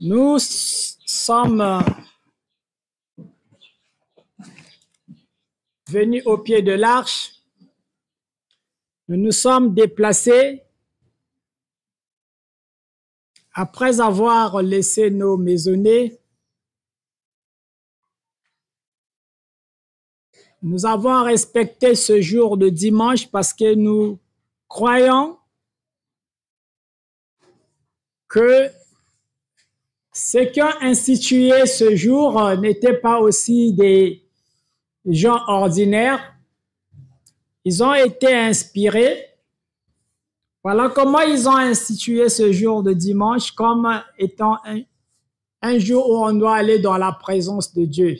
Nous sommes venus au pied de l'arche. Nous nous sommes déplacés après avoir laissé nos maisonnées. Nous avons respecté ce jour de dimanche parce que nous croyons que ceux qui ont institué ce jour n'étaient pas aussi des gens ordinaires. Ils ont été inspirés. Voilà comment ils ont institué ce jour de dimanche comme étant un jour où on doit aller dans la présence de Dieu.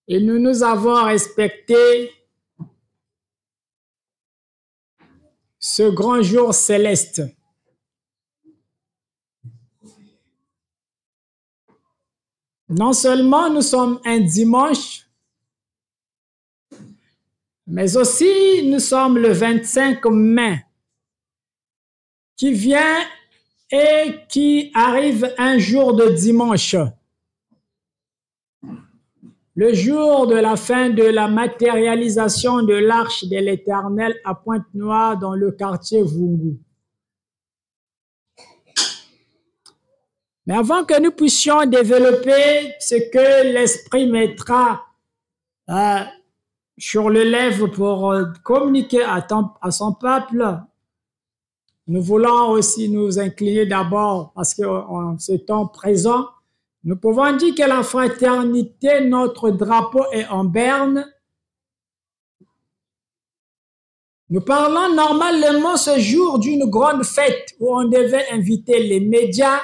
Et nous avons respecté ce grand jour céleste. Non seulement nous sommes un dimanche, mais aussi nous sommes le 25 mai, qui vient et qui arrive un jour de dimanche. Le jour de la fin de la matérialisation de l'arche de l'Éternel à Pointe-Noire dans le quartier Vungu. Mais avant que nous puissions développer ce que l'Esprit mettra sur le lèvre pour communiquer à son peuple, nous voulons aussi nous incliner d'abord parce qu'en ce temps présent, nous pouvons dire que la fraternité, notre drapeau est en berne. Nous parlons normalement ce jour d'une grande fête où on devait inviter les médias,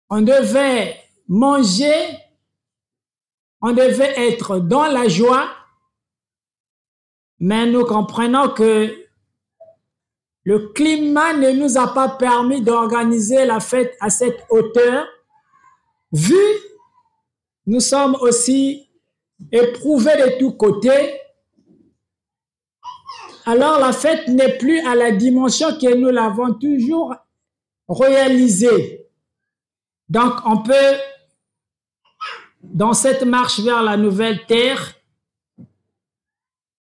on devait manger, on devait être dans la joie, mais nous comprenons que le climat ne nous a pas permis d'organiser la fête à cette hauteur. Vu, nous sommes aussi éprouvés de tous côtés. Alors la fête n'est plus à la dimension que nous l'avons toujours réalisée. Donc on peut, dans cette marche vers la nouvelle terre,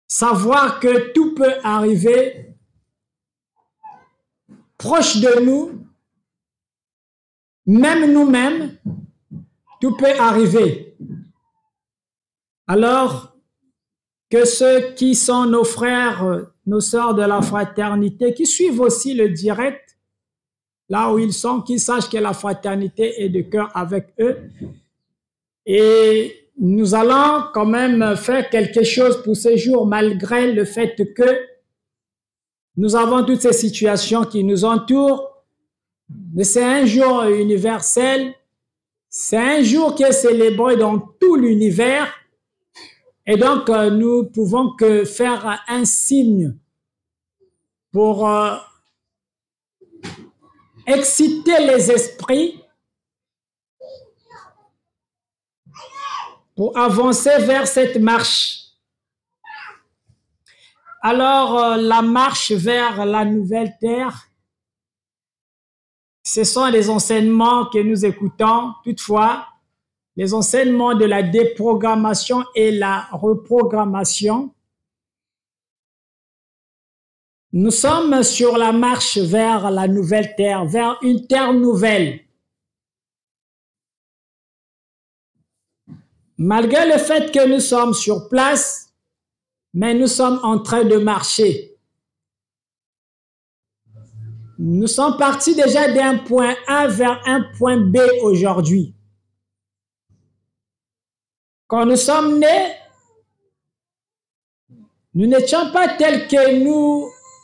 savoir que tout peut arriver proche de nous, même nous-mêmes, tout peut arriver. Alors que ceux qui sont nos frères, nos sœurs de la fraternité, qui suivent aussi le direct, là où ils sont, qu'ils sachent que la fraternité est de cœur avec eux. Et nous allons quand même faire quelque chose pour ce jour, malgré le fait que nous avons toutes ces situations qui nous entourent, mais c'est un jour universel, c'est un jour qui est célébré dans tout l'univers, et donc nous pouvons que faire un signe pour exciter les esprits, pour avancer vers cette marche. Alors, la marche vers la nouvelle terre, ce sont les enseignements que nous écoutons. Toutefois, les enseignements de la déprogrammation et la reprogrammation. Nous sommes sur la marche vers la nouvelle terre, vers une terre nouvelle. Malgré le fait que nous sommes sur place, mais nous sommes en train de marcher. Nous sommes partis déjà d'un point A vers un point B aujourd'hui. Quand nous sommes nés, nous n'étions pas tels que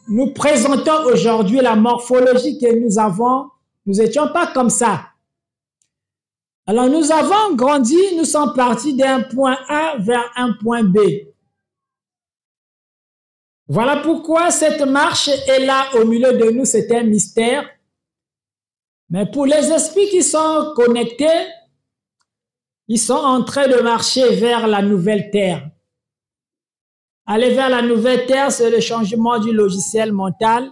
nous présentons aujourd'hui, la morphologie que nous avons. Nous n'étions pas comme ça. Alors nous avons grandi, nous sommes partis d'un point A vers un point B. Voilà pourquoi cette marche est là au milieu de nous, c'est un mystère. Mais pour les esprits qui sont connectés, ils sont en train de marcher vers la nouvelle terre. Aller vers la nouvelle terre, c'est le changement du logiciel mental.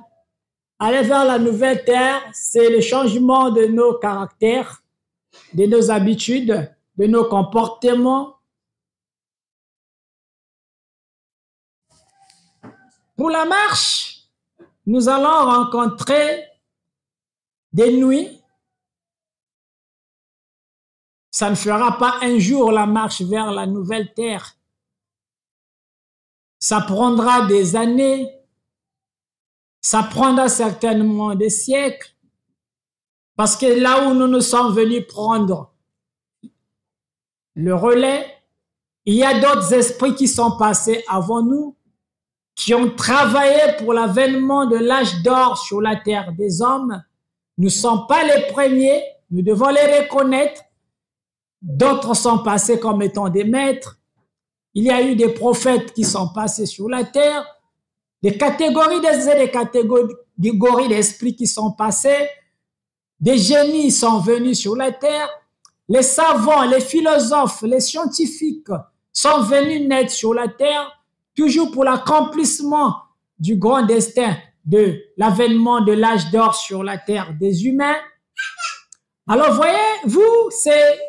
Aller vers la nouvelle terre, c'est le changement de nos caractères, de nos habitudes, de nos comportements. Pour la marche, nous allons rencontrer des nuits. Ça ne fera pas un jour la marche vers la nouvelle terre. Ça prendra des années. Ça prendra certainement des siècles. Parce que là où nous sommes venus prendre le relais, il y a d'autres esprits qui sont passés avant nous, qui ont travaillé pour l'avènement de l'âge d'or sur la terre des hommes. Nous ne sommes pas les premiers, nous devons les reconnaître. D'autres sont passés comme étant des maîtres. Il y a eu des prophètes qui sont passés sur la terre, des catégories d'esprits qui sont passés, des génies sont venus sur la terre, les savants, les philosophes, les scientifiques sont venus naître sur la terre, toujours pour l'accomplissement du grand destin de l'avènement de l'âge d'or sur la terre des humains. Alors, voyez-vous, c'est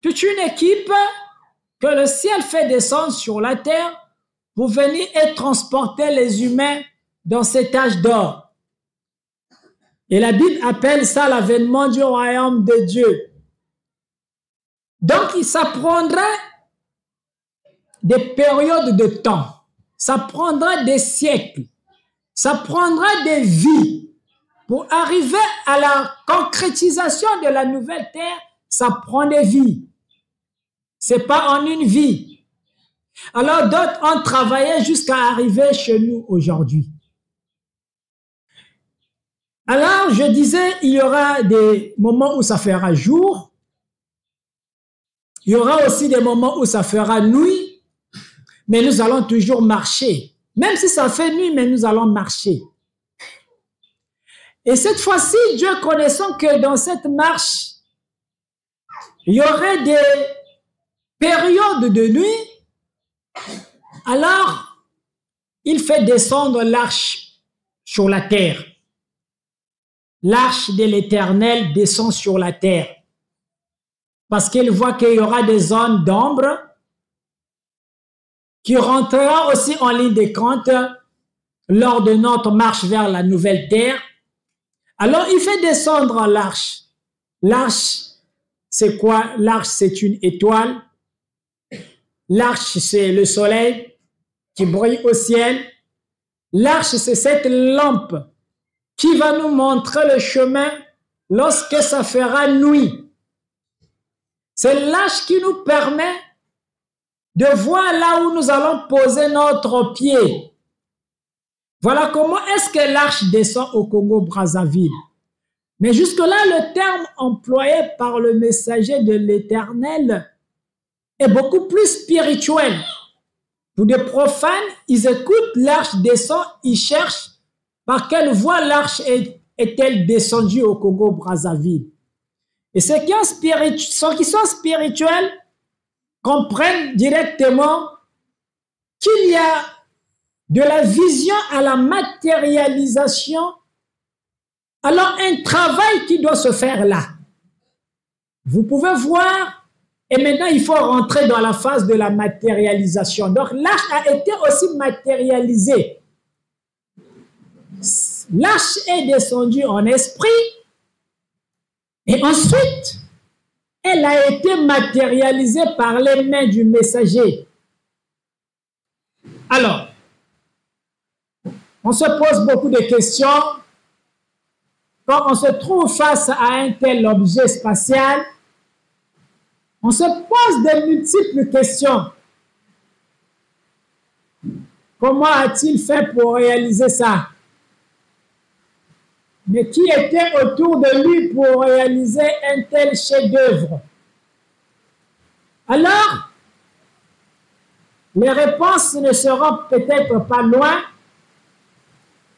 toute une équipe que le ciel fait descendre sur la terre pour venir et transporter les humains dans cet âge d'or. Et la Bible appelle ça l'avènement du royaume de Dieu. Donc, ça prendra des périodes de temps, ça prendra des siècles, ça prendra des vies. Pour arriver à la concrétisation de la nouvelle terre, ça prend des vies. C'est pas en une vie. Alors d'autres ont travaillé jusqu'à arriver chez nous aujourd'hui. Alors je disais, il y aura des moments où ça fera jour. Il y aura aussi des moments où ça fera nuit. Mais nous allons toujours marcher. Même si ça fait nuit, mais nous allons marcher. Et cette fois-ci, Dieu connaissant que dans cette marche, il y aurait des périodes de nuit, alors il fait descendre l'arche sur la terre. L'arche de l'Éternel descend sur la terre. Parce qu'il voit qu'il y aura des zones d'ombre qui rentreront aussi en ligne de compte lors de notre marche vers la nouvelle terre. Alors, il fait descendre l'arche. L'arche, c'est quoi? L'arche, c'est une étoile. L'arche, c'est le soleil qui brille au ciel. L'arche, c'est cette lampe qui va nous montrer le chemin lorsque ça fera nuit. C'est l'arche qui nous permet de voir là où nous allons poser notre pied. Voilà comment est-ce que l'arche descend au Congo-Brazzaville. Mais jusque-là, le terme employé par le messager de l'Éternel est beaucoup plus spirituel. Pour des profanes, ils écoutent l'arche descend, ils cherchent par quelle voie l'arche est-elle descendue au Congo-Brazzaville. Et ceux qui sont spirituels comprennent directement qu'il y a de la vision à la matérialisation, alors un travail qui doit se faire là. Vous pouvez voir, et maintenant il faut rentrer dans la phase de la matérialisation. Donc l'arche a été aussi matérialisée. L'arche est descendue en esprit, et ensuite, elle a été matérialisée par les mains du messager. Alors, on se pose beaucoup de questions. Quand on se trouve face à un tel objet spatial, on se pose de multiples questions. Comment a-t-il fait pour réaliser ça? Mais qui était autour de lui pour réaliser un tel chef-d'œuvre? Alors, les réponses ne seront peut-être pas loin,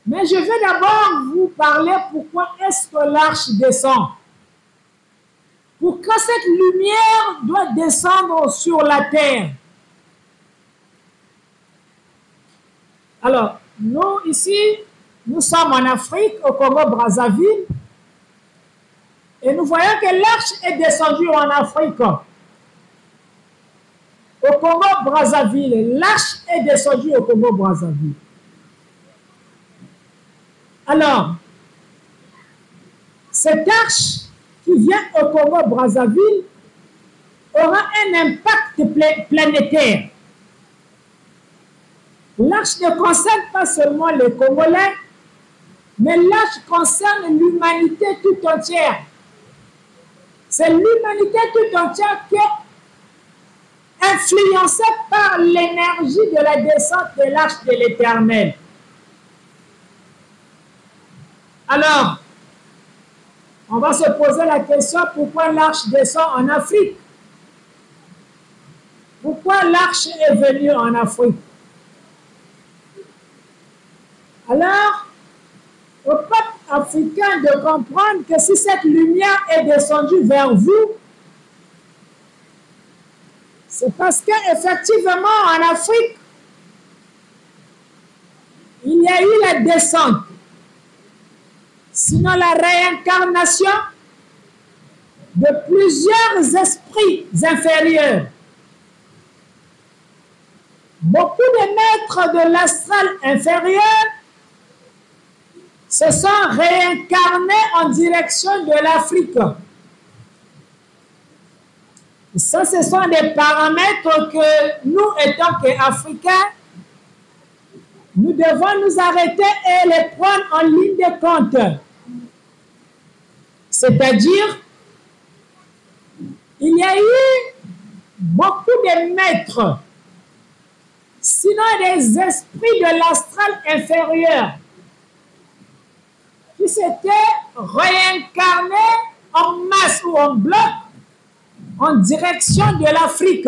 mais je vais d'abord vous parler pourquoi est-ce que l'arche descend. Pourquoi cette lumière doit descendre sur la terre? Alors, nous ici, nous sommes en Afrique, au Congo-Brazzaville, et nous voyons que l'arche est descendue en Afrique. Au Congo-Brazzaville, l'arche est descendue au Congo-Brazzaville. Alors, cette arche qui vient au Congo-Brazzaville aura un impact planétaire. L'arche ne concerne pas seulement les Congolais, mais l'arche concerne l'humanité tout entière. C'est l'humanité tout entière qui est influencée par l'énergie de la descente de l'arche de l'Éternel. Alors, on va se poser la question, pourquoi l'arche descend en Afrique? Pourquoi l'arche est venue en Afrique? Alors, au peuple africain de comprendre que si cette lumière est descendue vers vous, c'est parce qu'effectivement en Afrique, il y a eu la descente. Sinon la réincarnation de plusieurs esprits inférieurs. Beaucoup de maîtres de l'astral inférieur se sont réincarnés en direction de l'Afrique. Ça, ce sont des paramètres que nous, étant qu'Africains, nous devons nous arrêter et les prendre en ligne de compte. C'est-à-dire, il y a eu beaucoup de maîtres, sinon des esprits de l'astral inférieur, qui s'étaient réincarnés en masse ou en bloc en direction de l'Afrique.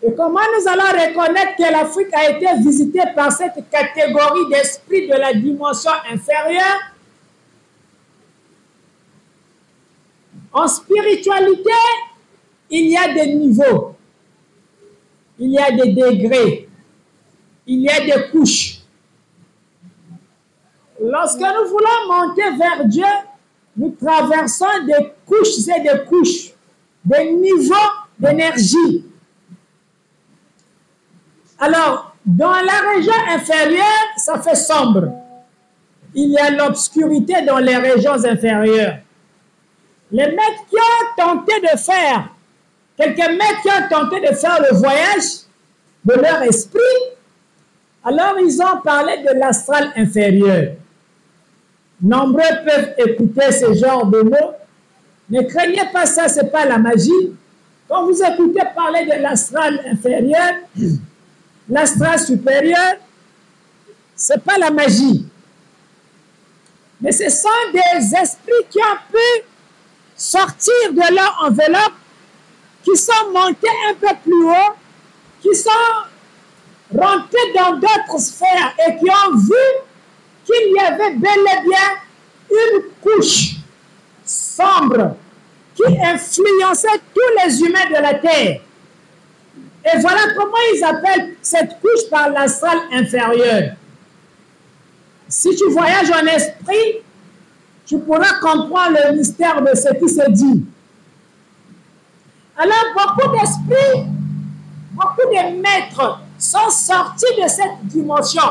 Et comment nous allons reconnaître que l'Afrique a été visitée par cette catégorie d'esprits de la dimension inférieure? En spiritualité, il y a des niveaux, il y a des degrés, il y a des couches. Lorsque nous voulons monter vers Dieu, nous traversons des couches et des couches, des niveaux d'énergie. Alors, dans la région inférieure, ça fait sombre. Il y a l'obscurité dans les régions inférieures. Les maîtres qui ont tenté de faire, quelques maîtres qui ont tenté de faire le voyage de leur esprit, alors ils ont parlé de l'astral inférieur. Nombreux peuvent écouter ce genre de mots. Ne craignez pas ça, ce n'est pas la magie. Quand vous écoutez parler de l'astral inférieur, l'astral supérieur, ce n'est pas la magie. Mais ce sont des esprits qui ont pu sortir de leur enveloppe, qui sont montés un peu plus haut, qui sont rentrés dans d'autres sphères et qui ont vu qu'il y avait bel et bien une couche sombre qui influençait tous les humains de la Terre. Et voilà comment ils appellent cette couche par l'astral inférieur. Si tu voyages en esprit, tu pourras comprendre le mystère de ce qui se dit. Alors, beaucoup d'esprits, beaucoup de maîtres sont sortis de cette dimension,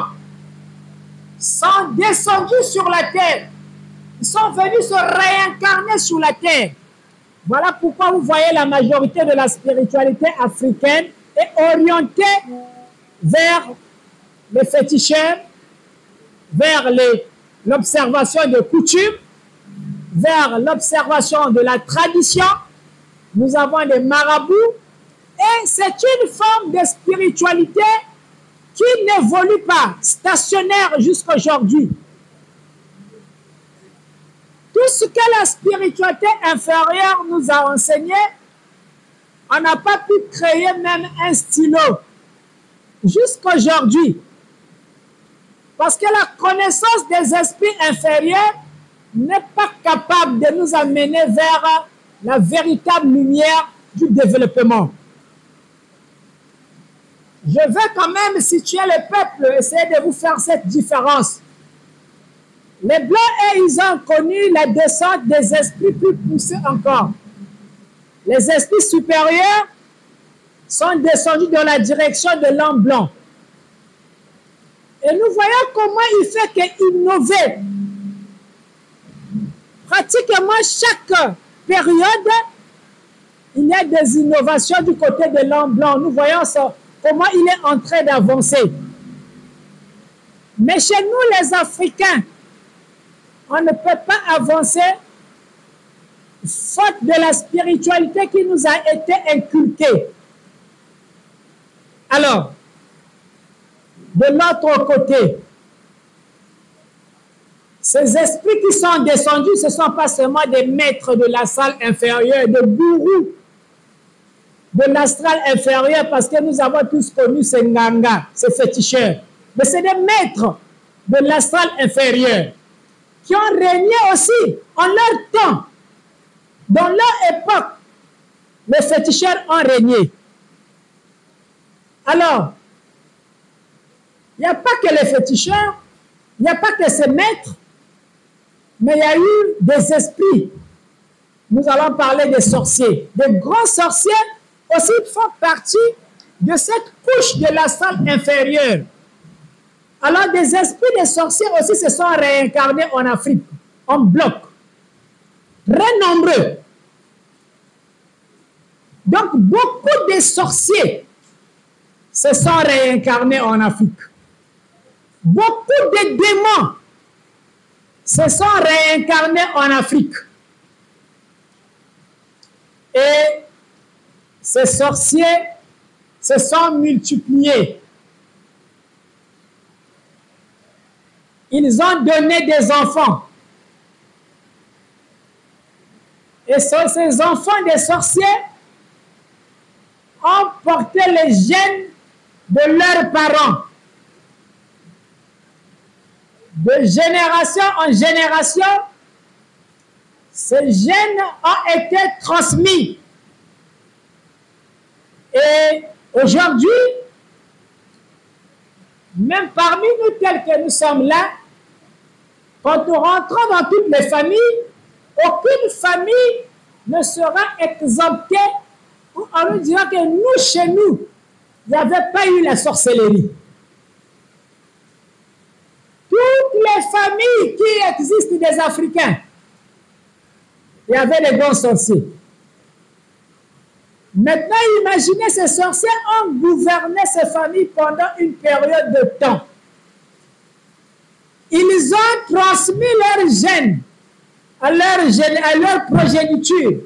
sont descendus sur la terre, ils sont venus se réincarner sur la terre. Voilà pourquoi vous voyez la majorité de la spiritualité africaine est orientée vers les féticheurs, vers l'observation de coutumes, vers l'observation de la tradition. Nous avons des marabouts et c'est une forme de spiritualité qui n'évolue pas, stationnaire jusqu'à aujourd'hui. Tout ce que la spiritualité inférieure nous a enseigné, on n'a pas pu créer même un stylo jusqu'à aujourd'hui. Parce que la connaissance des esprits inférieurs n'est pas capable de nous amener vers la véritable lumière du développement. Je veux quand même situer le peuple, essayer de vous faire cette différence. Les Blancs, ils ont connu la descente des esprits plus poussés encore. Les esprits supérieurs sont descendus dans la direction de l'homme blanc. Et nous voyons comment il fait qu'innover. Pratiquement chaque période, il y a des innovations du côté de l'homme blanc. Nous voyons ça, comment il est en train d'avancer. Mais chez nous, les Africains, on ne peut pas avancer faute de la spiritualité qui nous a été inculquée. Alors, de l'autre côté, ces esprits qui sont descendus, ce ne sont pas seulement des maîtres de la salle inférieure, des gourous de l'astral inférieur, parce que nous avons tous connu ces nganga, ces féticheurs. Mais c'est des maîtres de l'astral inférieur qui ont régné aussi en leur temps. Dans leur époque, les féticheurs ont régné. Alors, il n'y a pas que les féticheurs, il n'y a pas que ces maîtres, mais il y a eu des esprits. Nous allons parler des sorciers. Des grands sorciers aussi font partie de cette couche de la salle inférieure. Alors, des esprits des sorciers aussi se sont réincarnés en Afrique, en bloc. Très nombreux. Donc, beaucoup de sorciers se sont réincarnés en Afrique. Beaucoup de démons se sont réincarnés en Afrique. Et ces sorciers se sont multipliés. Ils ont donné des enfants. Et ces enfants des sorciers ont porté les gènes de leurs parents. De génération en génération, ces gènes ont été transmis. Et aujourd'hui, même parmi nous tels que nous sommes là, quand nous rentrons dans toutes les familles, aucune famille ne sera exemptée. On nous dira que nous, chez nous, il n'y avait pas eu la sorcellerie. Toutes les familles qui existent des Africains, il y avait des grands sorciers. Maintenant, imaginez, ces sorciers ont gouverné ces familles pendant une période de temps. Ils ont transmis leurs gènes à leur progéniture.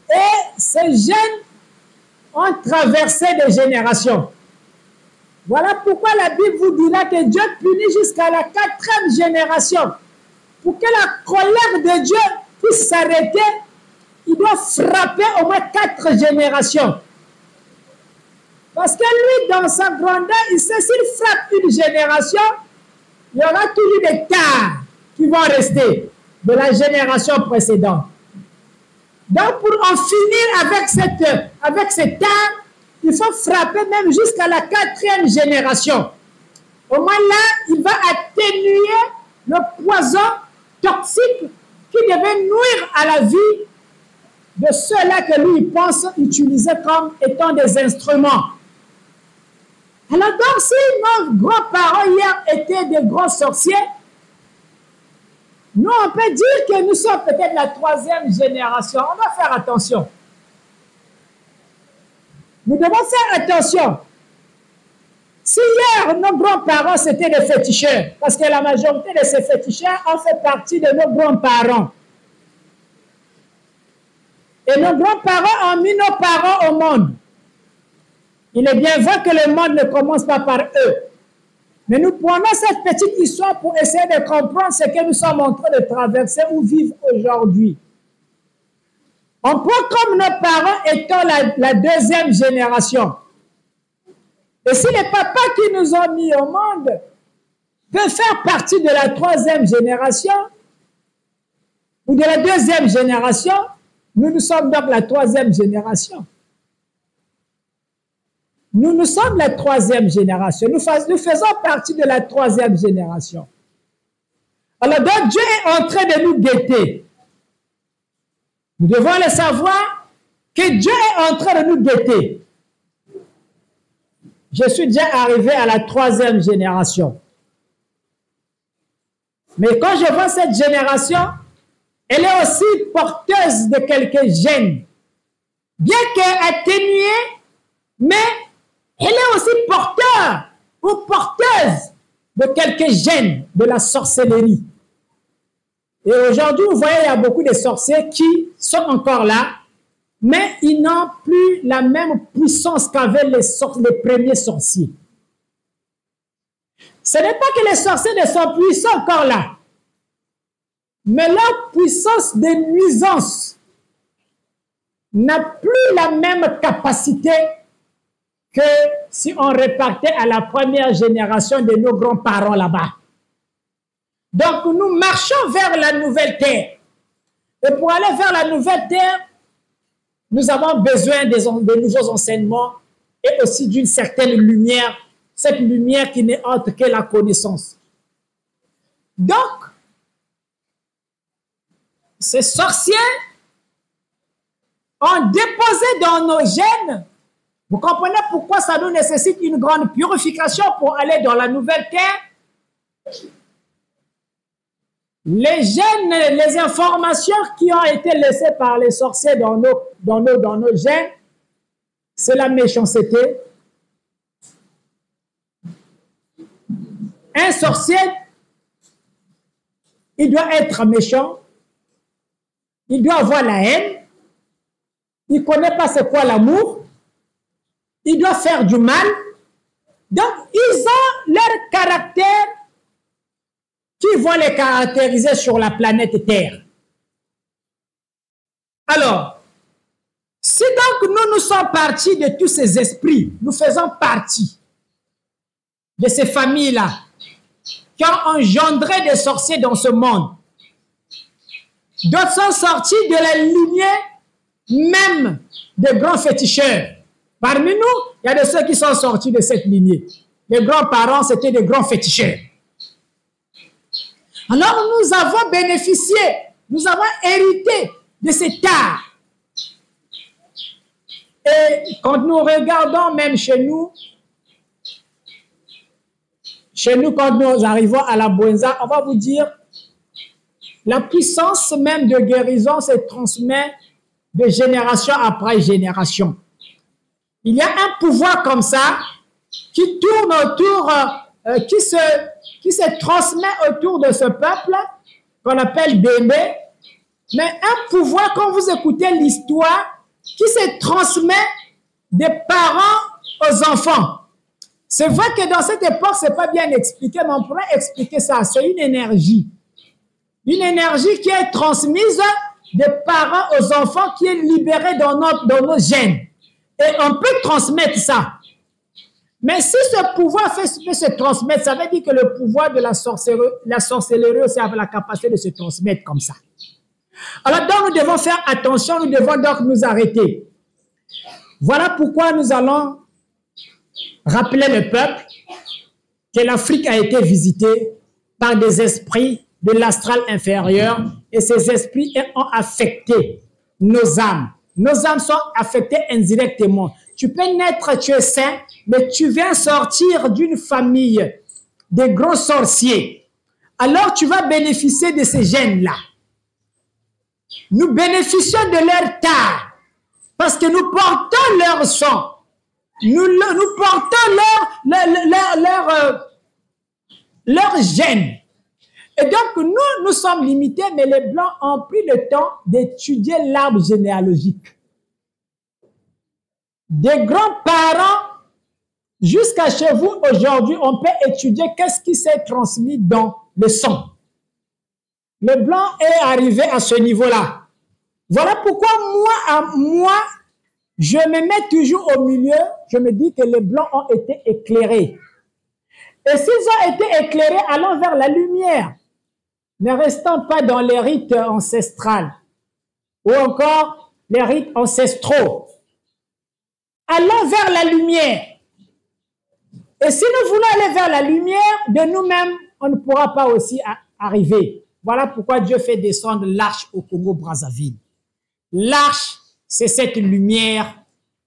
Et ces gènes ont traversé des générations. Voilà pourquoi la Bible vous dira que Dieu punit jusqu'à la 4e génération. Pour que la colère de Dieu puisse s'arrêter, il doit frapper au moins 4 générations. Parce que lui, dans sa grandeur, il sait s'il frappe une génération, il y aura toujours des tares qui vont rester de la génération précédente. Donc, pour en finir avec ces tares, il faut frapper même jusqu'à la 4e génération. Au moins là, il va atténuer le poison toxique qui devait nuire à la vie de ceux-là que lui pense utiliser comme étant des instruments. Alors donc, si nos grands-parents hier étaient des grands sorciers, nous on peut dire que nous sommes peut-être la 3e génération. On doit faire attention. Nous devons faire attention. Si hier, nos grands-parents, c'était des féticheurs, parce que la majorité de ces féticheurs ont fait partie de nos grands-parents. Et nos grands-parents ont mis nos parents au monde. Il est bien vrai que le monde ne commence pas par eux. Mais nous prenons cette petite histoire pour essayer de comprendre ce que nous sommes en train de traverser ou vivre aujourd'hui. On prend comme nos parents étant la 2e génération. Et si les papas qui nous ont mis au monde peuvent faire partie de la 3e génération ou de la 2e génération, nous sommes donc la 3e génération. Nous sommes la troisième génération. Nous faisons partie de la troisième génération. Alors, donc, Dieu est en train de nous guetter. Nous devons le savoir que Dieu est en train de nous guetter. Je suis déjà arrivé à la troisième génération. Mais quand je vois cette génération, elle est aussi porteuse de quelques gènes. Bien qu'atténuée, mais elle est aussi porteur ou porteuse de quelques gènes de la sorcellerie. Et aujourd'hui, vous voyez, il y a beaucoup de sorciers qui sont encore là, mais ils n'ont plus la même puissance qu'avaient les premiers sorciers. Ce n'est pas que les sorciers ne sont puissants encore là, mais leur puissance de nuisance n'a plus la même capacité que si on repartait à la première génération de nos grands-parents là-bas. Donc, nous marchons vers la nouvelle terre. Et pour aller vers la nouvelle terre, nous avons besoin de nouveaux enseignements et aussi d'une certaine lumière, cette lumière qui n'est autre que la connaissance. Donc, ces sorciers ont déposé dans nos gènes. Vous comprenez pourquoi ça nous nécessite une grande purification pour aller dans la nouvelle terre? Les gènes, les informations qui ont été laissées par les sorciers dans nos gènes, c'est la méchanceté. Un sorcier, il doit être méchant, il doit avoir la haine, il ne connaît pas c'est quoi l'amour, il doit faire du mal. Donc, ils ont leur caractère qui vont les caractériser sur la planète Terre. Alors, si donc nous sommes partis de tous ces esprits, nous faisons partie de ces familles-là qui ont engendré des sorciers dans ce monde. D'autres sont sortis de la lignée même des grands féticheurs. Parmi nous, il y a de ceux qui sont sortis de cette lignée. Les grands-parents, c'était des grands féticheurs. Alors, nous avons bénéficié, nous avons hérité de cet art. Et quand nous regardons même chez nous, quand nous arrivons à la Bouenza, on va vous dire, la puissance même de guérison se transmet de génération après génération. Il y a un pouvoir comme ça qui tourne autour, qui se transmet autour de ce peuple qu'on appelle Bébé, mais un pouvoir, quand vous écoutez l'histoire, qui se transmet des parents aux enfants. C'est vrai que dans cette époque, ce n'est pas bien expliqué, mais on pourrait expliquer ça. C'est une énergie. Une énergie qui est transmise des parents aux enfants, qui est libérée dans nos gènes. Et on peut transmettre ça. Mais si ce pouvoir peut se transmettre, ça veut dire que le pouvoir de la sorcellerie aussi a la capacité de se transmettre comme ça. Alors donc nous devons faire attention, nous devons donc nous arrêter. Voilà pourquoi nous allons rappeler le peuple que l'Afrique a été visitée par des esprits de l'astral inférieur et ces esprits ont affecté nos âmes. Nos âmes sont affectées indirectement. Tu peux naître, tu es saint, mais tu viens sortir d'une famille de grands sorciers. Alors tu vas bénéficier de ces gènes-là. Nous bénéficions de leur tard parce que nous portons leur sang. Nous portons leur gène. Et donc, nous sommes limités, mais les Blancs ont pris le temps d'étudier l'arbre généalogique. Des grands-parents jusqu'à chez vous, aujourd'hui, on peut étudier qu'est-ce qui s'est transmis dans le sang. Le Blanc est arrivé à ce niveau-là. Voilà pourquoi moi, je me mets toujours au milieu, je me dis que les Blancs ont été éclairés. Et s'ils ont été éclairés, allons vers la lumière. Ne restons pas dans les rites ancestrales ou encore les rites ancestraux. Allons vers la lumière. Et si nous voulons aller vers la lumière, de nous-mêmes, on ne pourra pas aussi arriver. Voilà pourquoi Dieu fait descendre l'arche au Congo-Brazzaville. L'arche, c'est cette lumière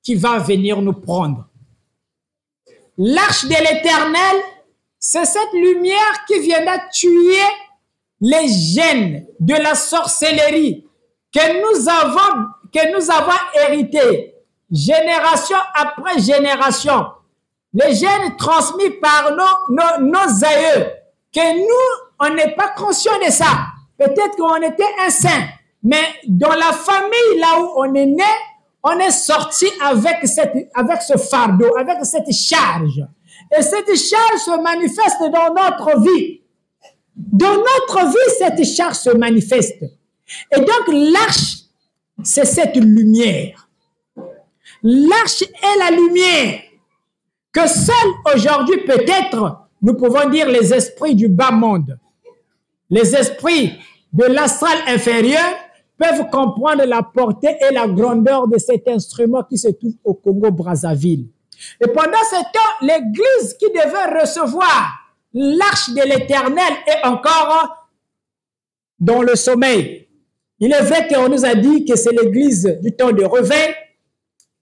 qui va venir nous prendre. L'arche de l'Éternel, c'est cette lumière qui viendra tuer les gènes de la sorcellerie que nous avons hérité, génération après génération. Les gènes transmis par nos aïeux, que nous, on n'est pas conscient de ça. Peut-être qu'on était un saint, mais dans la famille, là où on est né, on est sorti avec ce fardeau, avec cette charge. Et cette charge se manifeste dans notre vie. Dans notre vie, cette charge se manifeste. Et donc, l'arche, c'est cette lumière. L'arche est la lumière que seuls aujourd'hui, peut-être, nous pouvons dire les esprits du bas monde, les esprits de l'astral inférieur peuvent comprendre la portée et la grandeur de cet instrument qui se trouve au Congo-Brazzaville. Et pendant ce temps, l'Église qui devait recevoir l'arche de l'Éternel est encore dans le sommeil. Il est vrai qu'on nous a dit que c'est l'Église du temps de réveil,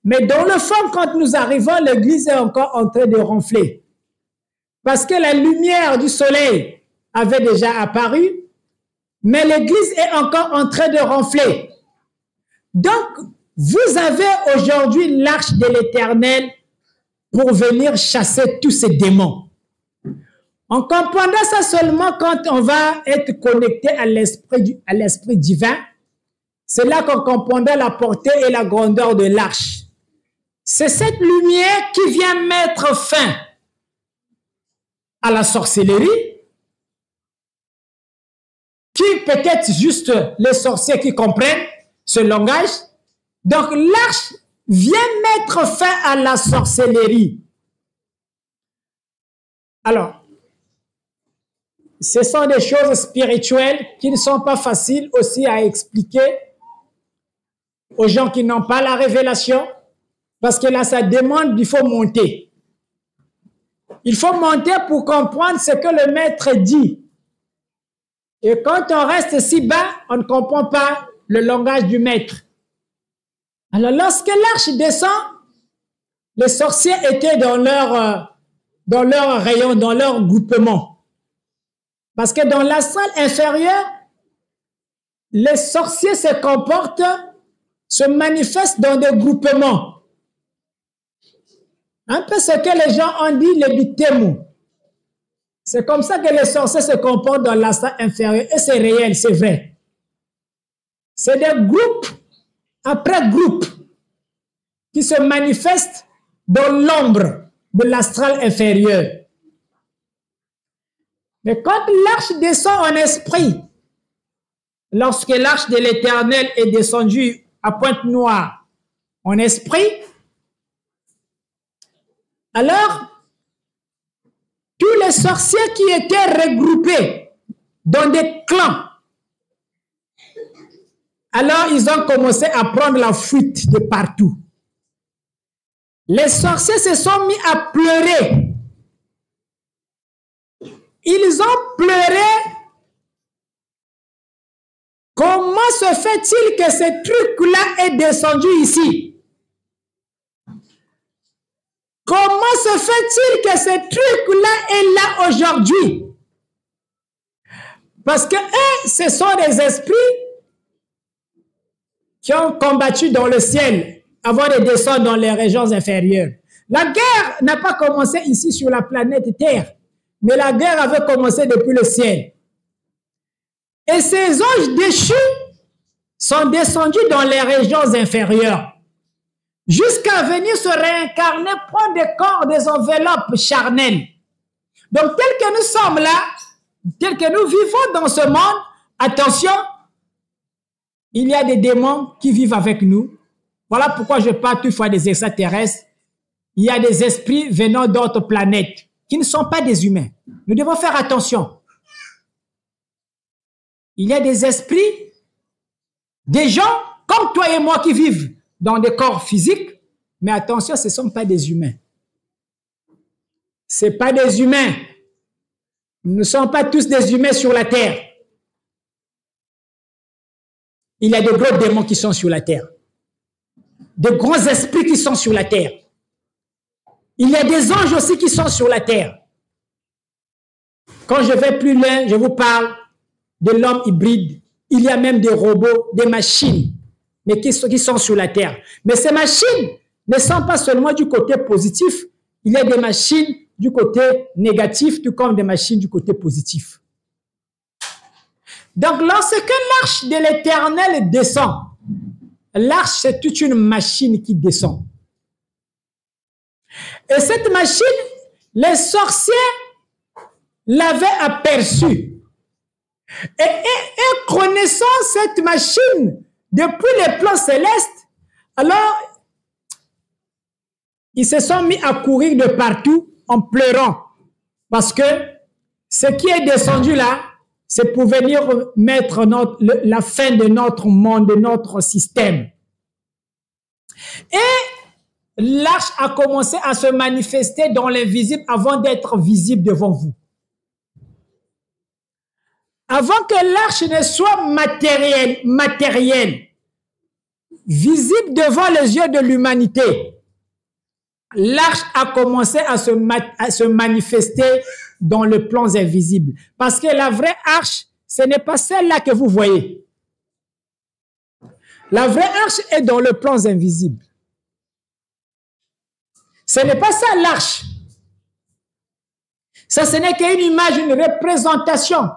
mais dans le fond, quand nous arrivons, l'Église est encore en train de ronfler. Parce que la lumière du soleil avait déjà apparu, mais l'Église est encore en train de ronfler. Donc, vous avez aujourd'hui l'arche de l'Éternel pour venir chasser tous ces démons. On comprendra ça seulement quand on va être connecté à l'Esprit divin. C'est là qu'on comprendra la portée et la grandeur de l'arche. C'est cette lumière qui vient mettre fin à la sorcellerie, qui peut-être juste les sorciers qui comprennent ce langage. Donc l'arche vient mettre fin à la sorcellerie. Alors, ce sont des choses spirituelles qui ne sont pas faciles aussi à expliquer aux gens qui n'ont pas la révélation, parce que là, ça demande, il faut monter. Il faut monter pour comprendre ce que le maître dit. Et quand on reste si bas, on ne comprend pas le langage du maître. Alors, lorsque l'arche descend, les sorciers étaient dans leur rayon, dans leur groupement. Parce que dans la salle inférieure, les sorciers se comportent, se manifestent dans des groupements. Un peu ce que les gens ont dit, les bitemu. C'est comme ça que les sorciers se comportent dans la salle inférieure. Et c'est réel, c'est vrai. C'est des groupes après groupes qui se manifestent dans l'ombre de l'astral inférieur. Mais quand l'arche descend en esprit, lorsque l'arche de l'Éternel est descendue à Pointe-Noire en esprit, alors tous les sorciers qui étaient regroupés dans des clans, alors ils ont commencé à prendre la fuite de partout. Les sorciers se sont mis à pleurer. Ils ont pleuré. Comment se fait-il que ce truc-là est descendu ici? Comment se fait-il que ce truc-là est là aujourd'hui? Parce que eux, ce sont des esprits qui ont combattu dans le ciel avant de descendre dans les régions inférieures. La guerre n'a pas commencé ici sur la planète Terre, mais la guerre avait commencé depuis le ciel. Et ces anges déchus sont descendus dans les régions inférieures, jusqu'à venir se réincarner, prendre des corps, des enveloppes charnelles. Donc, tel que nous sommes là, tel que nous vivons dans ce monde, attention, il y a des démons qui vivent avec nous. Voilà pourquoi je parle toutefois des extraterrestres. Il y a des esprits venant d'autres planètes qui ne sont pas des humains. Nous devons faire attention. Il y a des esprits, des gens comme toi et moi qui vivent dans des corps physiques, mais attention, ce ne sont pas des humains. Ce n'est pas des humains. Nous ne sommes pas tous des humains sur la terre. Il y a de gros démons qui sont sur la terre. De grands esprits qui sont sur la terre. Il y a des anges aussi qui sont sur la terre. Quand je vais plus loin, je vous parle de l'homme hybride. Il y a même des robots, des machines, mais qui sont sur la terre. Mais ces machines ne sont pas seulement du côté positif. Il y a des machines du côté négatif, tout comme des machines du côté positif. Donc, lorsque l'arche de l'Éternel descend, l'arche, c'est toute une machine qui descend. Et cette machine, les sorciers l'avaient aperçue. Et connaissant cette machine depuis les plans célestes, alors, ils se sont mis à courir de partout en pleurant. Parce que ce qui est descendu là, c'est pour venir mettre la fin de notre monde, de notre système. Et l'arche a commencé à se manifester dans l'invisible avant d'être visible devant vous. Avant que l'arche ne soit matérielle, visible devant les yeux de l'humanité, l'arche a commencé à se manifester dans les plans invisibles. Parce que la vraie arche, ce n'est pas celle-là que vous voyez. La vraie arche est dans les plans invisibles. Ce n'est pas ça l'arche. Ça, ce n'est qu'une image, une représentation.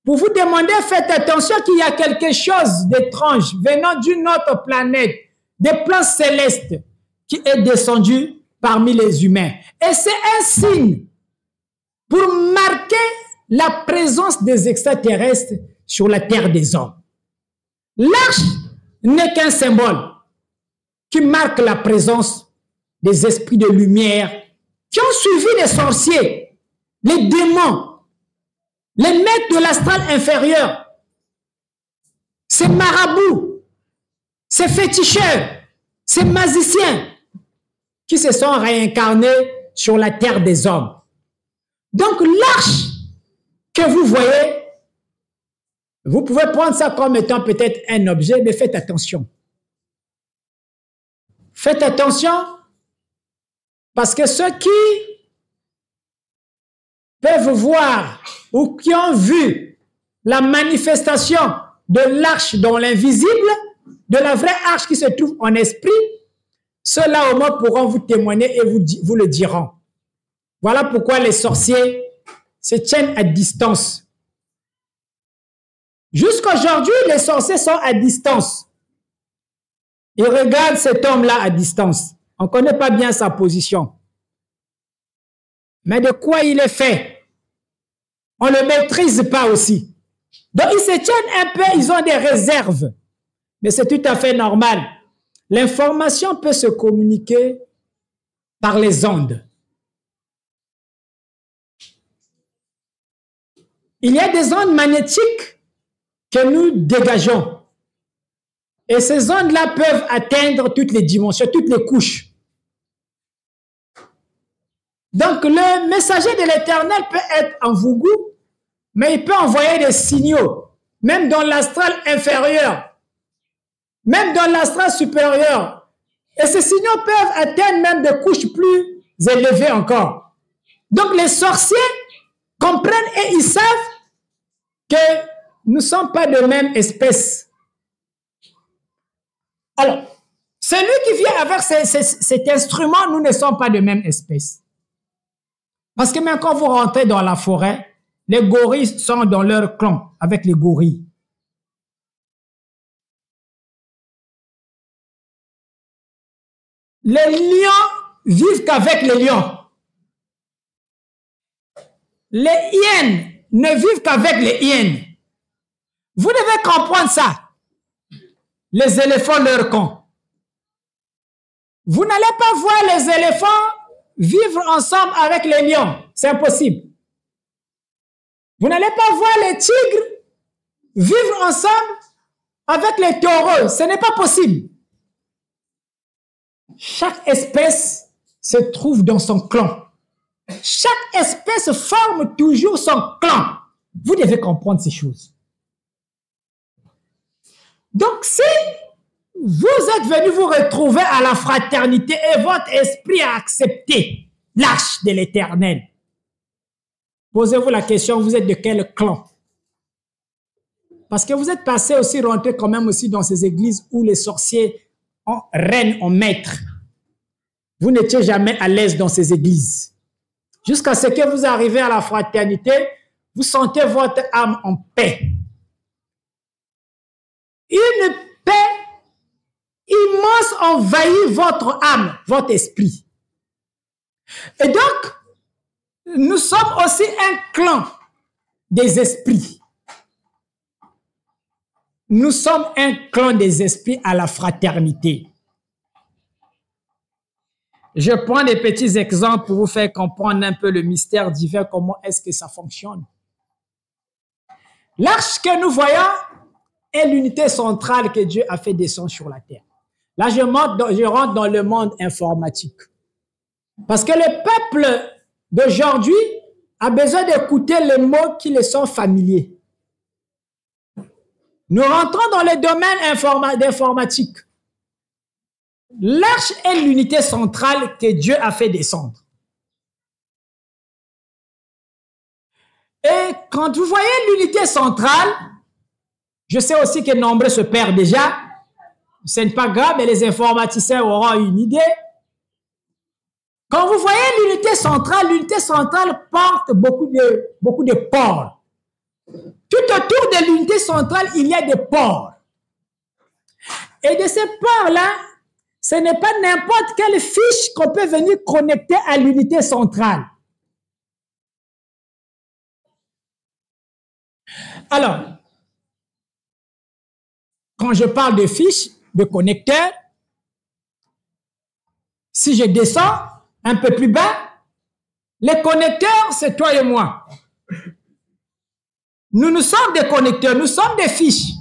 Pour vous demander, faites attention qu'il y a quelque chose d'étrange venant d'une autre planète, des plans célestes, qui est descendu parmi les humains. Et c'est un signe pour marquer la présence des extraterrestres sur la terre des hommes. L'arche n'est qu'un symbole qui marque la présence des esprits de lumière qui ont suivi les sorciers, les démons, les maîtres de l'astral inférieur, ces marabouts, ces féticheurs, ces magiciens qui se sont réincarnés sur la terre des hommes. Donc l'arche que vous voyez, vous pouvez prendre ça comme étant peut-être un objet, mais faites attention. Faites attention parce que ceux qui peuvent voir ou qui ont vu la manifestation de l'arche dans l'invisible, de la vraie arche qui se trouve en esprit, ceux-là au moins pourront vous témoigner et vous le diront. Voilà pourquoi les sorciers se tiennent à distance. Jusqu'aujourd'hui, les sorciers sont à distance. Ils regardent cet homme-là à distance. On ne connaît pas bien sa position. Mais de quoi il est fait? On ne le maîtrise pas aussi. Donc, ils se tiennent un peu, ils ont des réserves. Mais c'est tout à fait normal. L'information peut se communiquer par les ondes. Il y a des ondes magnétiques que nous dégageons. Et ces ondes-là peuvent atteindre toutes les dimensions, toutes les couches. Donc, le messager de l'Éternel peut être en Vougou, mais il peut envoyer des signaux, même dans l'astral inférieur, même dans l'astral supérieur. Et ces signaux peuvent atteindre même des couches plus élevées encore. Donc, les sorciers comprennent et ils savent que nous ne sommes pas de même espèce. Alors, celui qui vient avec cet instrument, nous ne sommes pas de même espèce. Parce que même quand vous rentrez dans la forêt, les gorilles sont dans leur clan avec les gorilles. Les lions vivent qu'avec les lions. Les hyènes ne vivent qu'avec les hyènes. Vous devez comprendre ça. Les éléphants, leur camp. Vous n'allez pas voir les éléphants vivre ensemble avec les lions. C'est impossible. Vous n'allez pas voir les tigres vivre ensemble avec les taureaux. Ce n'est pas possible. Chaque espèce se trouve dans son clan. Chaque espèce forme toujours son clan. Vous devez comprendre ces choses. Donc, si vous êtes venu vous retrouver à la fraternité et votre esprit a accepté l'arche de l'Éternel, posez-vous la question, vous êtes de quel clan? Parce que vous êtes passé aussi, rentré quand même aussi dans ces églises où les sorciers règnent en maître. Vous n'étiez jamais à l'aise dans ces églises. Jusqu'à ce que vous arrivez à la fraternité, vous sentez votre âme en paix. Une paix immense envahit votre âme, votre esprit. Et donc, nous sommes aussi un clan des esprits. Nous sommes un clan des esprits à la fraternité. Je prends des petits exemples pour vous faire comprendre un peu le mystère divin, comment est-ce que ça fonctionne. L'arche que nous voyons est l'unité centrale que Dieu a fait descendre sur la terre. Là, je rentre dans le monde informatique. Parce que le peuple d'aujourd'hui a besoin d'écouter les mots qui les sont familiers. Nous rentrons dans le domaine d'informatique. L'arche est l'unité centrale que Dieu a fait descendre. Et quand vous voyez l'unité centrale, je sais aussi que nombreux se perdent déjà. Ce n'est pas grave, mais les informaticiens auront une idée. Quand vous voyez l'unité centrale porte beaucoup de ports. Tout autour de l'unité centrale, il y a des ports. Et de ces ports-là, ce n'est pas n'importe quelle fiche qu'on peut venir connecter à l'unité centrale. Alors, quand je parle de fiches, de connecteurs, si je descends un peu plus bas, les connecteurs, c'est toi et moi. Nous sommes des connecteurs, nous sommes des fiches.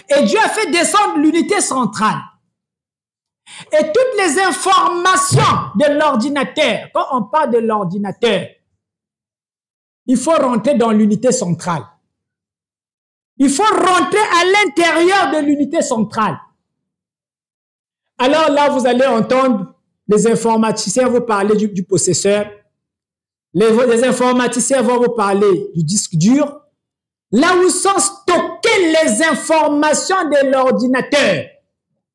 Et Dieu a fait descendre l'unité centrale. Et toutes les informations de l'ordinateur, quand on parle de l'ordinateur, il faut rentrer dans l'unité centrale. Il faut rentrer à l'intérieur de l'unité centrale. Alors là, vous allez entendre les informaticiens vous parler du processeur. Les informaticiens vont vous parler du disque dur. Là où sont stockées les informations de l'ordinateur,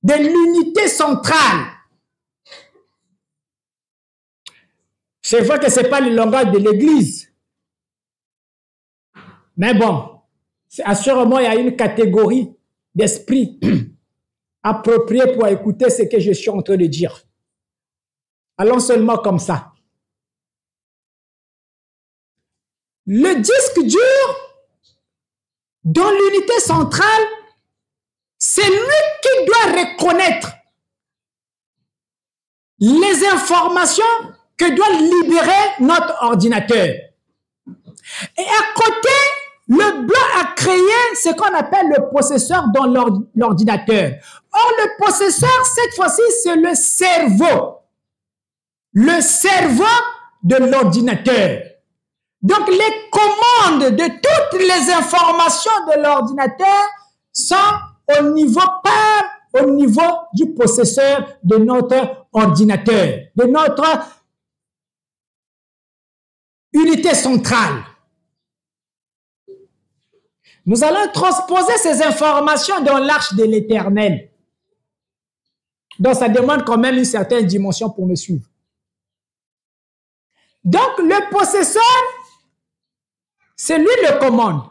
de l'unité centrale. C'est vrai que ce n'est pas le langage de l'Église. Mais bon, assurément, il y a une catégorie d'esprit appropriée pour écouter ce que je suis en train de dire. Allons seulement comme ça. Le disque dur, dans l'unité centrale, c'est lui qui doit reconnaître les informations que doit libérer notre ordinateur. Et à côté, le blanc a créé ce qu'on appelle le processeur dans l'ordinateur. Or, le processeur, cette fois-ci, c'est le cerveau. Le cerveau de l'ordinateur. Donc, les commandes de toutes les informations de l'ordinateur sont au niveau du processeur de notre ordinateur, de notre unité centrale. Nous allons transposer ces informations dans l'arche de l'Éternel. Donc, ça demande quand même une certaine dimension pour me suivre. Donc, le processeur, c'est lui le commande.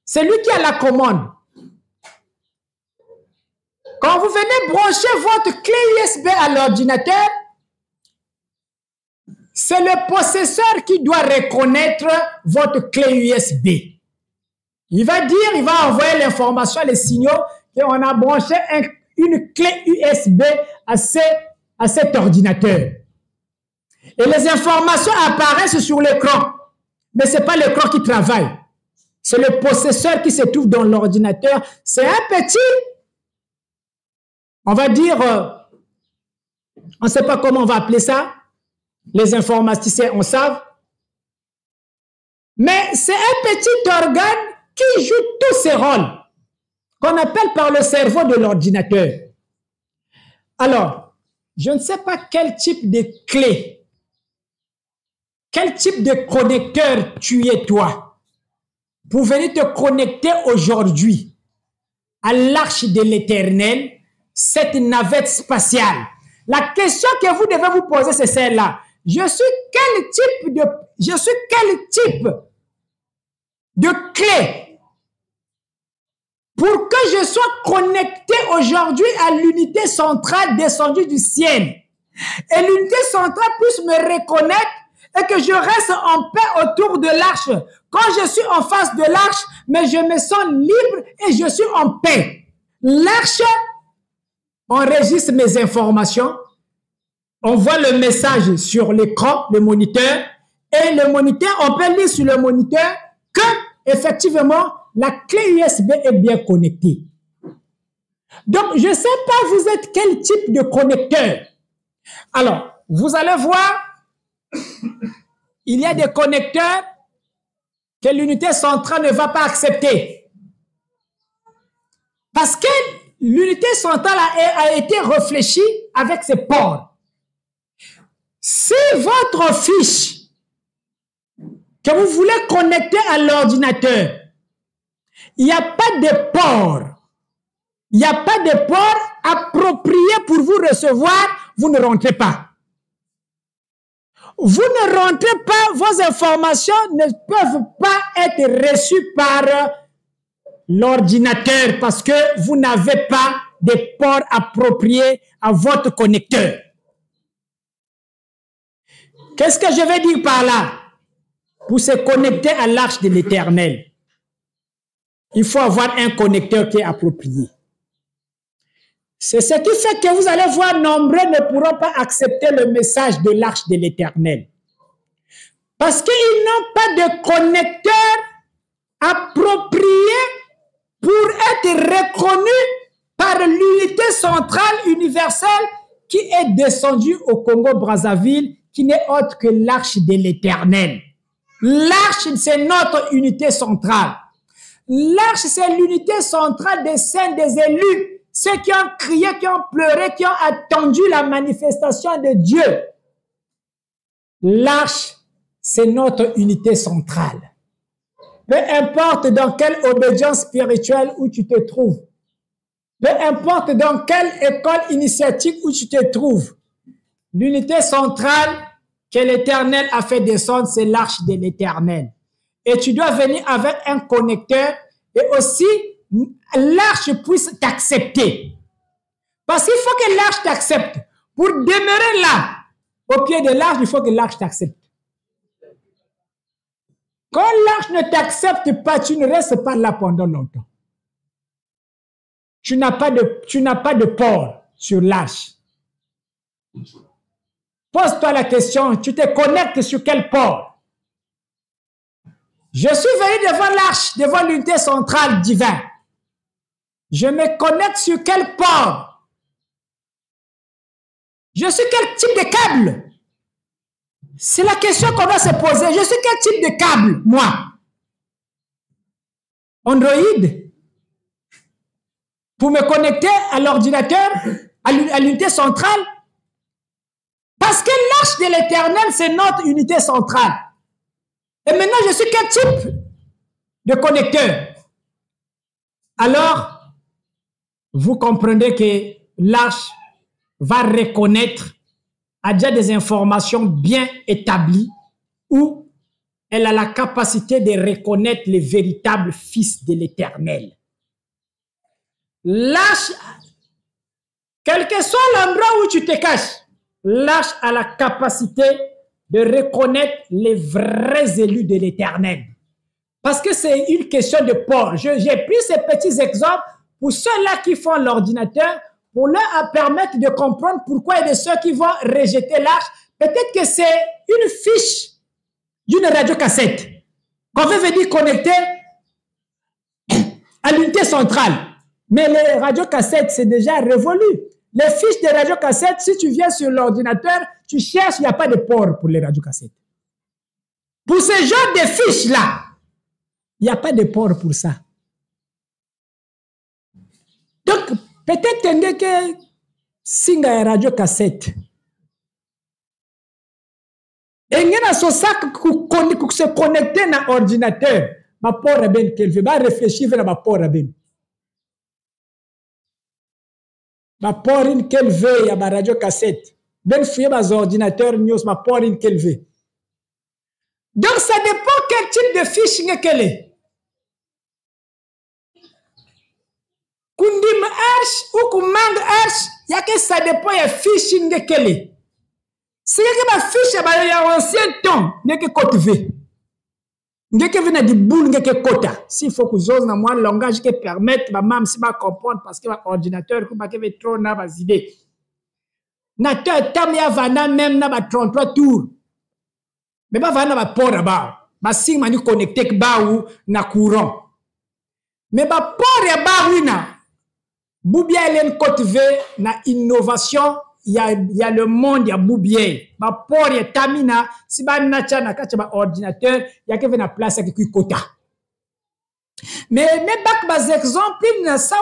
C'est lui qui a la commande. Quand vous venez brancher votre clé USB à l'ordinateur, c'est le processeur qui doit reconnaître votre clé USB. Il va envoyer l'information, les signaux qu'on a branché une clé USB à cet ordinateur. Et les informations apparaissent sur l'écran. Mais ce n'est pas l'écran qui travaille. C'est le processeur qui se trouve dans l'ordinateur. C'est un petit, on va dire, on ne sait pas comment on va appeler ça, Les informaticiens en savent. Mais c'est un petit organe qui joue tous ces rôles, qu'on appelle par le cerveau de l'ordinateur. Alors, je ne sais pas quel type de clé, quel type de connecteur tu es toi, pour venir te connecter aujourd'hui à l'arche de l'Éternel, cette navette spatiale. La question que vous devez vous poser, c'est celle-là. Je suis quel type de clé pour que je sois connecté aujourd'hui à l'unité centrale descendue du ciel et l'unité centrale puisse me reconnaître et que je reste en paix autour de l'arche. Quand je suis en face de l'arche, mais je me sens libre et je suis en paix. L'arche enregistre mes informations, on voit le message sur l'écran, le moniteur, et le moniteur, on peut lire sur le moniteur que, effectivement, la clé USB est bien connectée. Donc, je ne sais pas, vous êtes quel type de connecteur. Alors, vous allez voir, il y a des connecteurs que l'unité centrale ne va pas accepter. Parce que l'unité centrale a été réfléchie avec ses ports. Si votre fiche que vous voulez connecter à l'ordinateur, il n'y a pas de port, il n'y a pas de port approprié pour vous recevoir, vous ne rentrez pas. Vous ne rentrez pas, vos informations ne peuvent pas être reçues par l'ordinateur parce que vous n'avez pas de port approprié à votre connecteur. Qu'est-ce que je vais dire par là? Pour se connecter à l'arche de l'Éternel, il faut avoir un connecteur qui est approprié. C'est ce qui fait que vous allez voir, nombreux ne pourront pas accepter le message de l'arche de l'Éternel. Parce qu'ils n'ont pas de connecteur approprié pour être reconnus par l'unité centrale universelle qui est descendue au Congo-Brazzaville, qui n'est autre que l'arche de l'Éternel. L'arche, c'est notre unité centrale. L'arche, c'est l'unité centrale des saints, des élus, ceux qui ont crié, qui ont pleuré, qui ont attendu la manifestation de Dieu. L'arche, c'est notre unité centrale. Peu importe dans quelle obédience spirituelle où tu te trouves, peu importe dans quelle école initiatique où tu te trouves, l'unité centrale que l'Éternel a fait descendre, c'est l'arche de l'Éternel. Et tu dois venir avec un connecteur et aussi l'arche puisse t'accepter. Parce qu'il faut que l'arche t'accepte. Pour demeurer là, au pied de l'arche, il faut que l'arche t'accepte. Quand l'arche ne t'accepte pas, tu ne restes pas là pendant longtemps. Tu n'as pas de port sur l'arche. Pose-toi la question, tu te connectes sur quel port? Je suis venu devant l'arche, devant l'unité centrale divine. Je me connecte sur quel port? Je suis quel type de câble? C'est la question qu'on doit se poser. Je suis quel type de câble, moi? Android? Pour me connecter à l'ordinateur, à l'unité centrale? Parce que l'arche de l'Éternel, c'est notre unité centrale. Et maintenant, je suis quel type de connecteur? Alors, vous comprenez que l'arche va reconnaître, a déjà des informations bien établies, où elle a la capacité de reconnaître les véritables fils de l'Éternel. L'arche, quel que soit l'endroit où tu te caches, l'arche a la capacité de reconnaître les vrais élus de l'Éternel. Parce que c'est une question de port. J'ai pris ces petits exemples pour ceux-là qui font l'ordinateur, pour leur permettre de comprendre pourquoi il y a de ceux qui vont rejeter l'arche. Peut-être que c'est une fiche d'une radiocassette qu'on veut venir connecter à l'unité centrale. Mais les radiocassettes, c'est déjà révolu. Les fiches de radiocassettes, si tu viens sur l'ordinateur, tu cherches, il n'y a pas de port pour les radiocassettes. Pour ce genre de fiches-là, il n'y a pas de port pour ça. Donc, peut-être que si un radiocassette, et il y a son sac qui se connecter à l'ordinateur, ma port à ben qu'elle veut, va réfléchir vers ma port à ben. Ma port in qu'elle veut, il y a ma radiocassette. Ben fouiller ma ordinateur, news, ma port in qu'elle veut. Donc, ça dépend quel type de fiche qu'elle est. Kundim arch ou kumang arch, il y a que ça dépend de fiche qu'elle est. Si ma fiche il y a ancien temps, n'est que côte V. N'est que venir de boule, n'est que quota. S'il faut que vous ayez un langage qui permette, ma maman si ma comprendre parce que l'ordinateur, que ma veut trop n'a pas idée. Nateur tamia vana même n'a pas 33 tours. Mais pas vana pas port là-bas. Ma signe mani connecté que ba ou na courant. Mais pas port là-bas oui na. Boubia elle côte V na innovation. Il y a le monde, il y a Boubier. Ma port est tamina. Si ba nacha na kacha ba ordinateur, il y a que na place avec quota. Mais bac bas exemple, na ça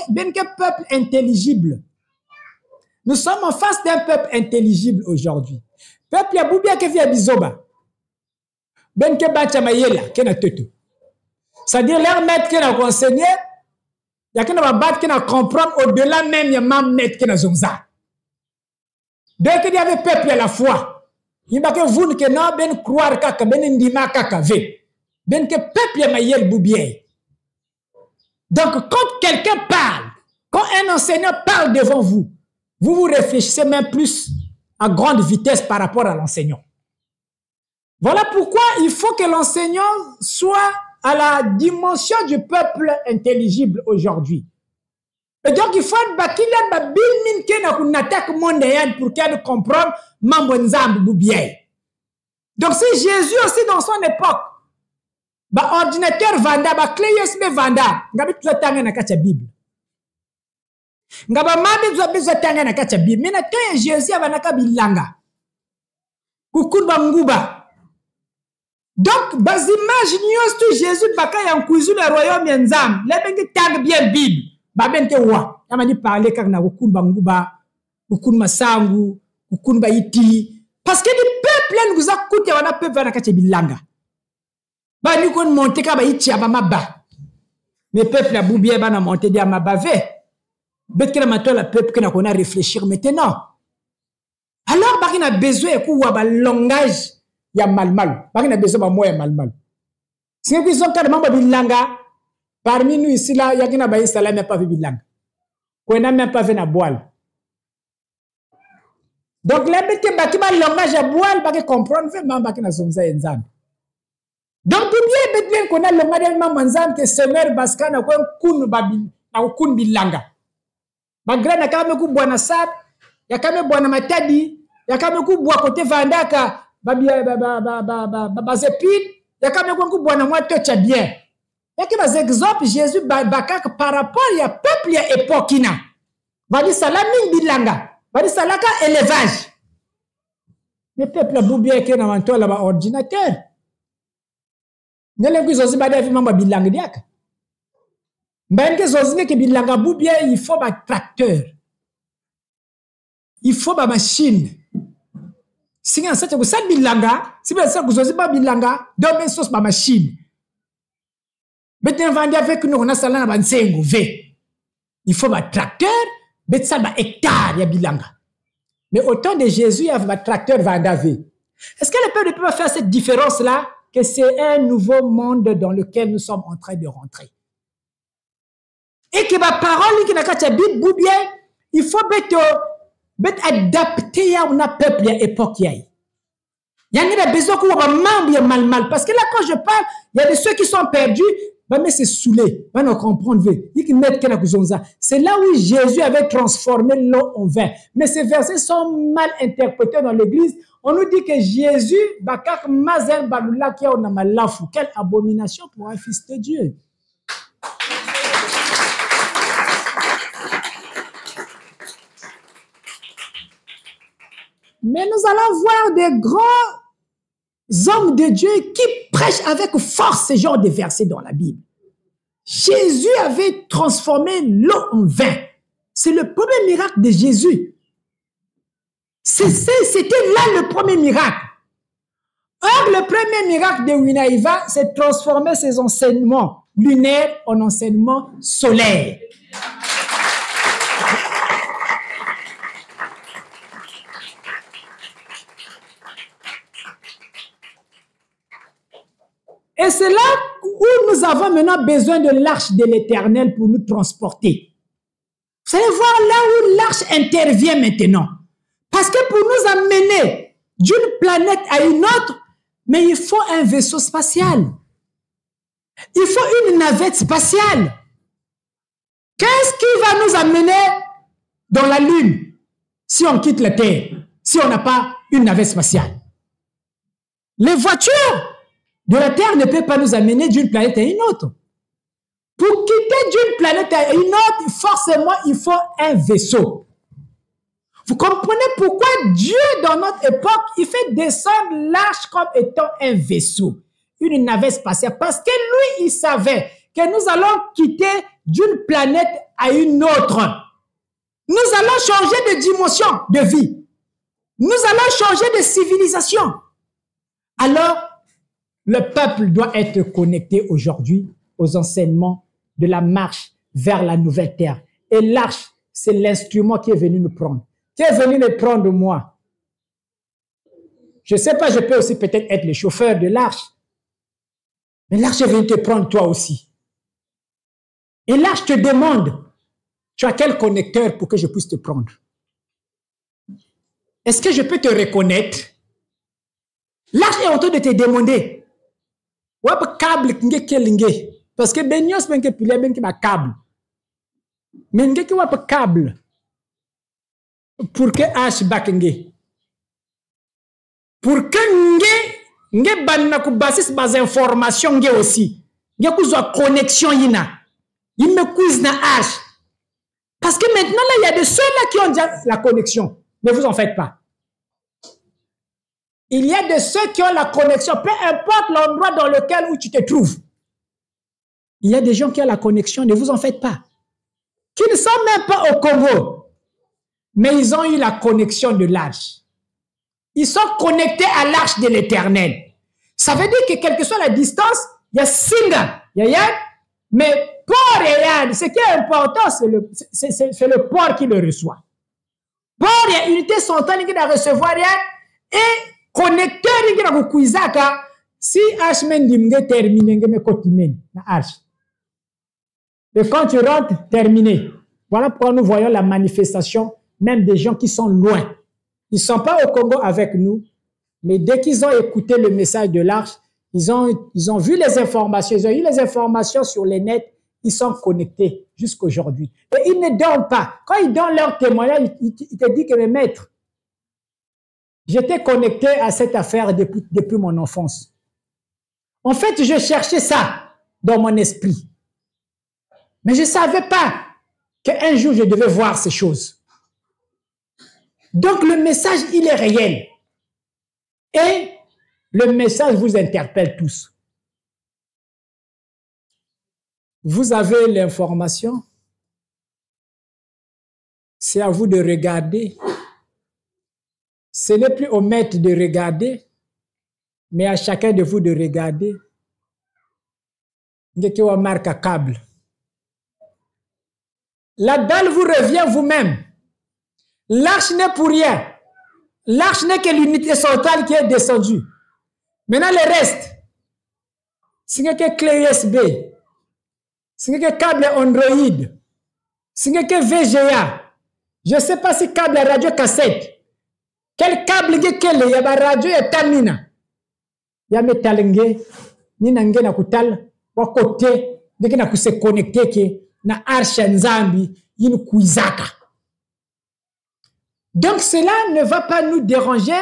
ben que peuple intelligible. Nous sommes en face d'un peuple intelligible aujourd'hui. Peuple ya Boubia que vient bizoba. Ben que bacha mayela que na teto. C'est-à-dire leur maître qui n'a enseigné, il y a que na battre qui n'a comprendre au-delà même il y a même maître qui n'a zonza. Donc, il y avait peuple à la fois. Il y a que vous que non, ben croire kaka, ben ndima kaka ve. Ben que peuple à mayel boubier. Donc, quand quelqu'un parle, quand un enseignant parle devant vous, vous réfléchissez même plus à grande vitesse par rapport à l'enseignant. Voilà pourquoi il faut que l'enseignant soit à la dimension du peuple intelligible aujourd'hui. Et donc, il faut pour qu'elle comprenne donc, si Jésus aussi dans son époque, ordinateur vanda, clé USB vanda, ngabi tuzatanga na kacha Bible. Ngaba mabi tuzatanga na kacha Bible. Mais na Jésus avanaka bilanga. Kukurba nguba. Donc, bas image news tout Jésus baka ya nkuizu le royaume yenzam. Lebenge tag bien Bible. Babente wa yamani parler kaka na kukumba nguba kukumba sangu kukumba iti parce que les peuples nous a coûté wana peuple na kache bilanga ba ni kon monter ka ba iti abamaba mais peuple na boubie ba na monter dia mabave bet que na la peuple que na kona réfléchir maintenant alors ba na besoin ku wa ba langage ya malmal ba na besoin ba moya malmal c'est que ils ont carrément ba bilanga. Parmi nous ici, là, il y a qui n'a pas installé même pas vu bilang. Qu'on n'a même pas vu na boile. Donc, les bêtes qui ont le langage à boile, pas que comprendre vraiment pas que na zonza enzam. Donc, pour bien bêtes qu'on a le langage à manzam que semer baska na quoi kun babi na kun bilanga. Malgré na kama ku bwana sab, ya kama bwana matadi, ya kama ku bwa côté vandaka, babi bazepine, ya kama ku bwana moto cha bien. Il y a des exemples, Jésus bakak par rapport à peuple à époque ina. Va dire ça la mine bilanga. Va dire ça la ka élevage. Mais peuple boubien qui na manto là ordinateur. Ne le guizozi ba defi mamba bilanga diaka. Mbenge zozine ke bilanga boubien il faut ba tracteur. Il faut ba machine. Singa ça tu ça bilanga, si ben ça guizozi ba bilanga, donc sauce ba machine. Maintenant, avec nous, on a ça là, il faut un tracteur, mais ça va hectare, il y a bilanga. Mais au temps de Jésus, il y a un tracteur vendavé. Est-ce que le peuple peut faire cette différence-là, que c'est un nouveau monde dans lequel nous sommes en train de rentrer? Et que ma parole, qui n'a qu'à Bible, ou bien, il faut être adapté à un peuple à l'époque. Il y a besoin qu'on va mal. Parce que là, quand je parle, il y a de ceux qui sont perdus. Mais c'est saoulé, on comprend. C'est là où Jésus avait transformé l'eau en vin. Mais ces versets sont mal interprétés dans l'église. On nous dit que Jésus, quelle abomination pour un fils de Dieu. Mais nous allons voir des grands hommes de Dieu qui prêchent avec force ce genre de versets dans la Bible. Jésus avait transformé l'eau en vin. C'est le premier miracle de Jésus. C'était là le premier miracle. Or, le premier miracle de Winaïva, c'est transformer ses enseignements lunaires en enseignements solaires. Et c'est là où nous avons maintenant besoin de l'arche de l'Éternel pour nous transporter. Vous allez voir là où l'arche intervient maintenant. Parce que pour nous amener d'une planète à une autre, mais il faut un vaisseau spatial. Il faut une navette spatiale. Qu'est-ce qui va nous amener dans la Lune si on quitte la Terre, si on n'a pas une navette spatiale? Les voitures de la Terre ne peuvent pas nous amener d'une planète à une autre. Pour quitter d'une planète à une autre, forcément, il faut un vaisseau. Vous comprenez pourquoi Dieu, dans notre époque, il fait descendre l'arche comme étant un vaisseau, une navette spatiale. Parce que lui, il savait que nous allons quitter d'une planète à une autre. Nous allons changer de dimension de vie. Nous allons changer de civilisation. Alors, le peuple doit être connecté aujourd'hui aux enseignements de la marche vers la nouvelle terre. Et l'arche, c'est l'instrument qui est venu nous prendre. Qui est venu me prendre moi. Je ne sais pas, je peux aussi peut-être être le chauffeur de l'arche. Mais l'arche est venue te prendre toi aussi. Et l'arche te demande, tu as quel connecteur pour que je puisse te prendre? Est-ce que je peux te reconnaître? L'arche est en train de te demander. Parce que Benyos ben ke pile ben ke ba câble. Mais nge ki wap câble. Pour que H bakenge. Pour que nge banna ku basis bas information nge aussi. Nge ku zo connexion yina. Il me quiz na H. Parce que maintenant là il y a de ceux-là qui ont déjà la connexion. Ne vous en faites pas. Il y a de ceux qui ont la connexion, peu importe l'endroit dans lequel où tu te trouves. Il y a des gens qui ont la connexion, ne vous en faites pas. Qui ne sont même pas au Congo. Mais ils ont eu la connexion de l'arche. Ils sont connectés à l'arche de l'Éternel. Ça veut dire que quelle que soit la distance, il y a Singa, il y a Yann, mais Port et Yann, ce qui est important, c'est le port qui le reçoit. Port, il y a unité centrale qui doit recevoir Yann, et connecteur qui doit kuizaka, si H-men dimge terminé, me kotimen, na H. Et quand tu rentres, terminé. Voilà pourquoi nous voyons la manifestation même des gens qui sont loin. Ils ne sont pas au Congo avec nous, mais dès qu'ils ont écouté le message de l'arche, ils ont vu les informations, ils ont eu les informations sur les nets, ils sont connectés jusqu'aujourd'hui. Et ils ne dorment pas. Quand ils donnent leur témoignage, ils te disent que mes maîtres, j'étais connecté à cette affaire depuis mon enfance. En fait, je cherchais ça dans mon esprit. Mais je ne savais pas qu'un jour, je devais voir ces choses. Donc, le message, il est réel. Et le message vous interpelle tous. Vous avez l'information. C'est à vous de regarder. Ce n'est plus au maître de regarder, mais à chacun de vous de regarder. Ngekewa marque à câble. La dalle vous revient vous-même. L'arche n'est pour rien. L'arche n'est que l'unité centrale qui est descendue. Maintenant, le reste, c'est que clé USB, c'est que câble Android, c'est que VGA. Je ne sais pas si câble radio cassette. Quel câble il y a radio et tamina. Il y a metalenge, ni nange na kutal, wa côté, dès que na se connecter qui na arche nzambi, yin kuizaka. Donc cela ne va pas nous déranger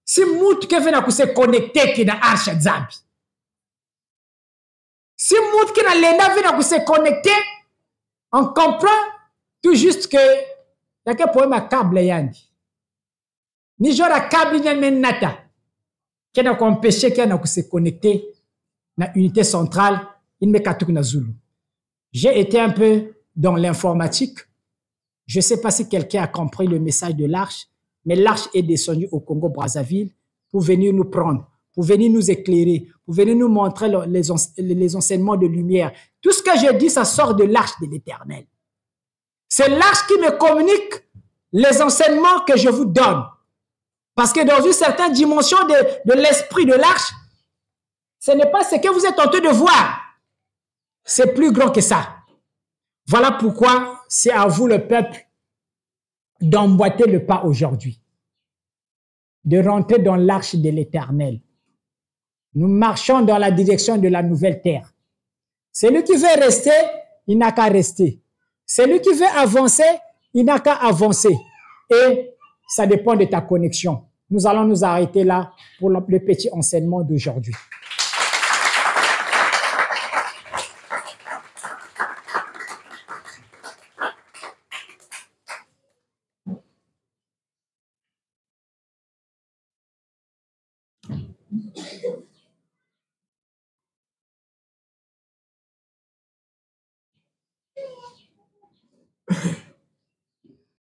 si mout que vient à se connecter qui na arche nzambi. Si mout que na lenda vient à se connecter, on comprend tout juste que il y a quel problème à câble yandi. Nijora câble nata. Qui a empêché qui a se connecter à l'unité centrale, il me katuk na Zulu. J'ai été un peu dans l'informatique. Je ne sais pas si quelqu'un a compris le message de l'arche, mais l'arche est descendue au Congo-Brazzaville pour venir nous prendre, pour venir nous éclairer, pour venir nous montrer les enseignements de lumière. Tout ce que je dis, ça sort de l'arche de l'Éternel. C'est l'arche qui me communique les enseignements que je vous donne. Parce que dans une certaine dimension de l'esprit de l'arche, ce n'est pas ce que vous êtes en train de voir. C'est plus grand que ça. Voilà pourquoi c'est à vous, le peuple, d'emboîter le pas aujourd'hui, de rentrer dans l'arche de l'Éternel. Nous marchons dans la direction de la nouvelle terre. Celui qui veut rester, il n'a qu'à rester. Celui qui veut avancer, il n'a qu'à avancer. Et ça dépend de ta connexion. Nous allons nous arrêter là pour le petit enseignement d'aujourd'hui.